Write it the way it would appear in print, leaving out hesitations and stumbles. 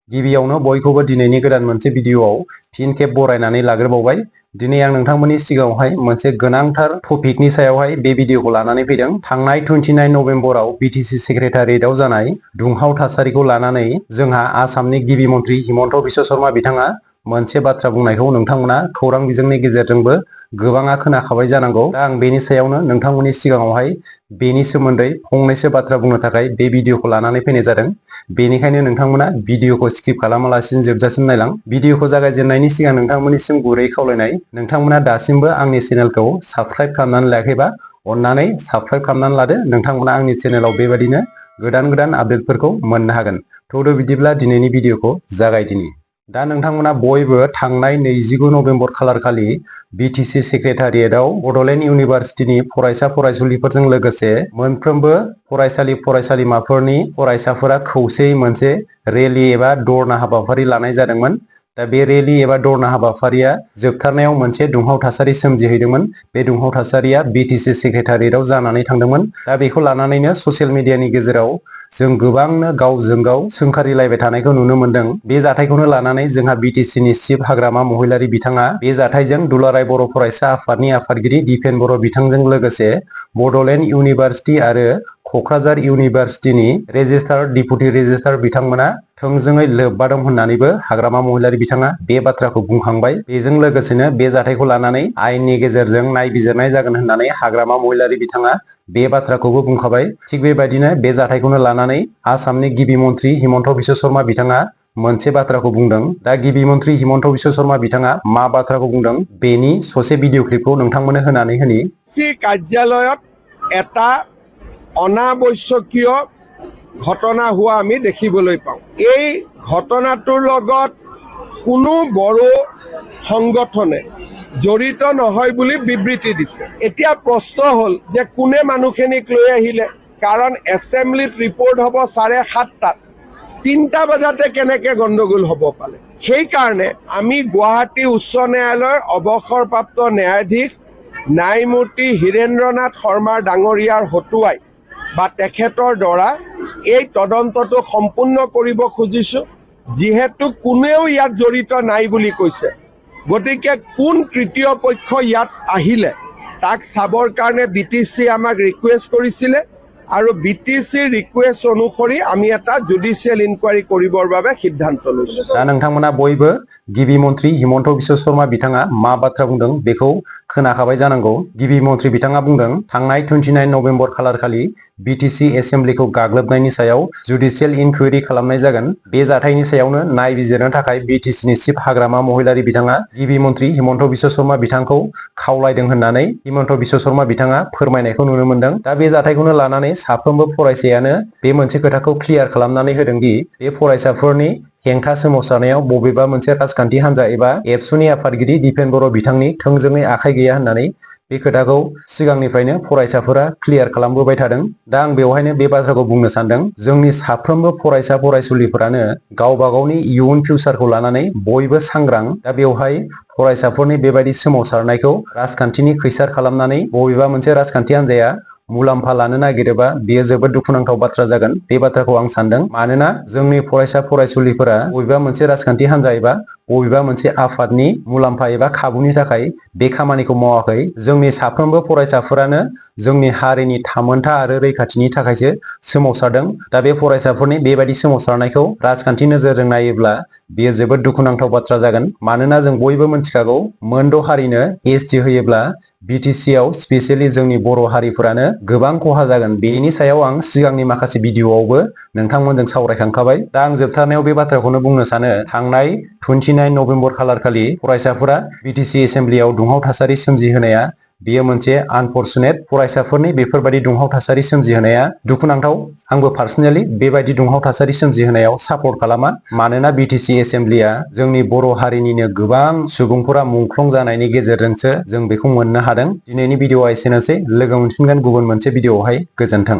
गिबियावनो बयखौबो दिनैनि गोदान मोनसे भिडियोआव फिन खेब बरायनानै लाग्रोबावबाय। दिनै आं नोंथांमोननि सिगाङावहाय मोनसे गोनांथार टपिकनि सायावहाय बे भिडियोखौ लानानै फैदों। थांनाय 29 नभेम्बराव बिटिसि सेक्रेटारियेटआव जानाय दुंहाव थासारिखौ लानानै जोंहा आसामनि गिबि मन्थ्रि हिमन्त बिश्व शर्मा बिथाङा मोनसे बाथ्रा बुंनायखौ नोंथांमोना खौरां बिजोंनि गेजेरजोंबो गोबाङा खोनाखाबाय जानांगौ। दा आं बेनि सायावनो नोंथांमोननि सिगाङावहाय बेनि सोमोन्दै फंनैसो बाथ्रा बुंनो थाखाय बे भिडियोखौ लानानै फैनाय जादों। बेनिखायनो नोंथांमोना भिडियोखौ स्किप खालामालासिनो जोबजासिम नायलां। भिडियोखौ जागायजेननायनि सिगां नोंथांमोननिसिम गुरै खावलायनाय, नोंथांमोना दासिमबो आंनि चेनेलखौ साबस्क्राइब खालामनानै लायाखैबा अन्नानै साबस्क्राइब खालामनानै लादो। नोंथांमोना आंनि चेनेलाव बेबायदिनो गोदान आपडेटफोरखौ मोननो हागोन। थौदो बिदिब्ला दिनैनि भिडियोखौ जागायदिनि। दा नोंथांमोना बयबो थांनाय 29 नभेम्बर खालारखालि बिटिसि सेक्रेटारियेटआव बडलेण्ड इउनिभारसिटिनि फरायसा फरायसुलिफोरजों लोगोसे मोनफ्रोमबो फरायसालिमाफोरनि फरायसाफोरा खौसेयै मोनसे रेलि एबा धरना हाबाफारि लानाय जादोंमोन। दा बे रेलि एबा धरना हाबाफारिया जोबथारनायाव मोनसे दुंहाव थासारि सोमजिहैदोंमोन। बे दुंहाव थासारिया बिटिसि सेक्रेटारियेटआव जानानै थांदोंमोन। दा बेखौ लानानैनो ससियेल मिडियानि गेजेराव जों गोबांनो गावजों गाव सोंखारिलायबाय थानायखौ नुनो मोनदों। बे जाथायखौनो लानानै जोंहा बिटिसिनि चिफ हाग्रामा महिलारि बिथाङा बे जाथायजों दुलाराय बर' फरायसा आफादनि आफादगिरि दिपेन बर' बिथांजों लोगोसे बडलेण्ड इउनिभारसिटि आरो क'क्राझार इउनिभारसिटिनि रेजिस्ट्रार डिपुटि रेजिस्ट्रार बिथांमोना थोंजोङै लोब्बा दं होननानैबो हाग्रामा महिलारि बिथाङा बे बाथ्राखौ बुंखांबाय। बेजों लोगोसेनो बे जाथायखौ लानानै आयेननि गेजेरजों नायबिजिरनाय जागोन होननानै हाग्रामा महिलारि बिथाङा बे बाथ्राखौबो बुंखाबाय। थिग बेबायदिनो बे जाथायखौनो लानानै आसामनि गिबि मन्थ्रि हिमन्त बिश्व शर्मा बिथाङा मोनसे बाथ्राखौ बुंदों। दा गिबि मन्थ्रि हिमन्त बिश्व शर्मा बिथाङा मा बाथ्राखौ बुंदों बेनि ससे भिडिअ क्लिपखौ नोंथांमोननो होनानै होनि। কাৰ্যালয়ত এটা অনাৱশ্যকীয় ঘটনা হোৱা আমি দেখিবলৈ পাওঁ। এই ঘটনাটোৰ লগত কোনো বড়ো সংগঠনে জড়িত নহয় বুলি বিবৃতি দিছে। এতিয়া প্ৰশ্ন হ'ল যে কোনে মানুহখিনিক লৈ আহিলে, কাৰণ এছেম্বলিত ৰিপৰ্ট হ'ব 7:30টাত, 3টা বজাতে কেনেকৈ গণ্ডগোল হ'ব পাৰে। সেইকাৰণে আমি গুৱাহাটী উচ্চ ন্যায়ালয়ৰ অৱসৰপ্ৰাপ্ত ন্যায়াধীশ ন্যায়মূৰ্তি হীৰেন্দ্ৰনাথ শৰ্মা ডাঙৰীয়াৰ হতুৱাই বা তেখেতৰ দ্বাৰা এই তদন্তটো সম্পূৰ্ণ কৰিব খুজিছোঁ। যিহেতু কোনেও ইয়াত জড়িত নাই বুলি কৈছে, গতিকে কোন তৃতীয় পক্ষ ইয়াত আহিলে তাক চাবৰ কাৰণে বিটিচি আমাক ৰিকুৱেষ্ট কৰিছিলে আৰু বিটিচিৰ ৰিকুৱেষ্ট অনুসৰি আমি এটা জুডিচিয়েল ইনকুৱাৰী কৰিবৰ বাবে সিদ্ধান্ত লৈছোঁ। दा नोंथांमोना बयबो गिबि मन्थ्रि हिमन्त बिश्व शर्मा बिथाङा मा बाथ्रा बुंदों बेखौ खोनाखाबाय जानांगौ। गिबि मन्थ्रि बिथाङा बुंदों थांनाय 29 नभेम्बर खालारखालि बिटिसि एसेम्बलिखौ गाग्लोबनायनि सायाव जुडिसियेल इनकुवेरि खालामनाय जागोन। बे जाथायनि सायावनो नायबिजिरनो थाखाय बिटिसिनि चिफ हाग्रामा महिलारि बिथाङा गिबि मन्थ्रि हिमन्त बिश्व शर्मा बिथांखौ खावलायदों होननानै हिमन्त बिश्व शर्मा बिथाङा फोरमायनायखौ नुनो मोनदों। दा बे जाथायखौनो लानानै साफ्रोमबो फरायसायानो बे मोनसे खोथाखौ क्लियार खालामनानै होदों दि बे फरायसाफोरनि हेंथा सोमावसारनायाव बबेबा मोनसे राजखान्थि हान्जा एबा एबसुनि आफादगिरि दिपेन बर' बिथांनि थोंजोङै आखाइ गैया होननानै बे खोथाखौ सिगांनिफ्रायनो फरायसाफोरा क्लियार खालामबोबाय थादों। दा आं बेवहायनो बे बाथ्राखौ बुंनो सानदों, जोंनि साफ्रोमबो फरायसा फरायसुलिफोरानो गावबा गावनि इयुन फिउचारखौ लानानै बयबो सांग्रां। दा बेवहाय फरायसाफोरनि बेबायदि सोमावसारनायखौ राजखान्थिनि खैसार खालामनानै बबेबा मोनसे राजखान्थि हान्जाया मुलाम्फा लानो नागिरोबा बेयो जोबोद दुखुनांथाव बाथ्रा जागोन। बे बाथ्राखौ आं सानदों, मानोना जोंनि फरायसा फरायसुलिफोरा बबेबा मोनसे राजखान्थि हान्जा एबा बबेबा मोनसे आफादनि मुलाम्फा एबा खाबुनि थाखाय बे खामानिखौ मावाखै। जोंनि साफ्रोमबो फरायसाफोरानो जोंनि हारिनि थामोनथा आरो रैखाथिनि थाखायसो सोमावसारदों। दा बे फरायसाफोरनि बेबायदि सोमावसारनायखौ राजखान्थि नोजोरजों नायोब्ला बेयो जोबोद दुखुनांथाव बाथ्रा जागोन। मानोना जों बयबो मिथिखागौ मोनद' हारिनो एसटि होयोब्ला बिटिसिआव स्पेसियेलि जोंनि बर' हारिफोरानो गोबां खहा जागोन। बेनि सायाव आं सिगांनि माखासे भिडिअआवबो नोंथांमोनजों सावरायखांखाबाय। दा आं जोबथारनायाव बे बाथ्राखौनो बुंनो सानो, थांनाय 29 नभेम्बर खालारखालि फरायसाफोरा बिटिसि एसेम्बलियाव दुंहाव थासारि सोमजिहोनाया बेयो मोनसे आनफर्चुनेट। फरायसाफोरनि बेफोरबायदि दुंहाव थासारि सोमजिहोनाया दुखुनांथाव। आंबो पार्सनेलि बेबायदि दुंहाव थासारि सोमजिहोनायाव सापर्ट खालामा। मानोना बिटिसि एसेम्बलिया जोंनि बर' हारिनिनो गोबां सुबुंफोरा मुंख्लं जानायनि गेजेरजोंसो जों बेखौ मोननो हादों। दिनैनि भिडिअआ एसेनोसै। लोगो मोनफिनगोन गुबुन मोनसे भिडिअआवहाय। गोजोन्थों।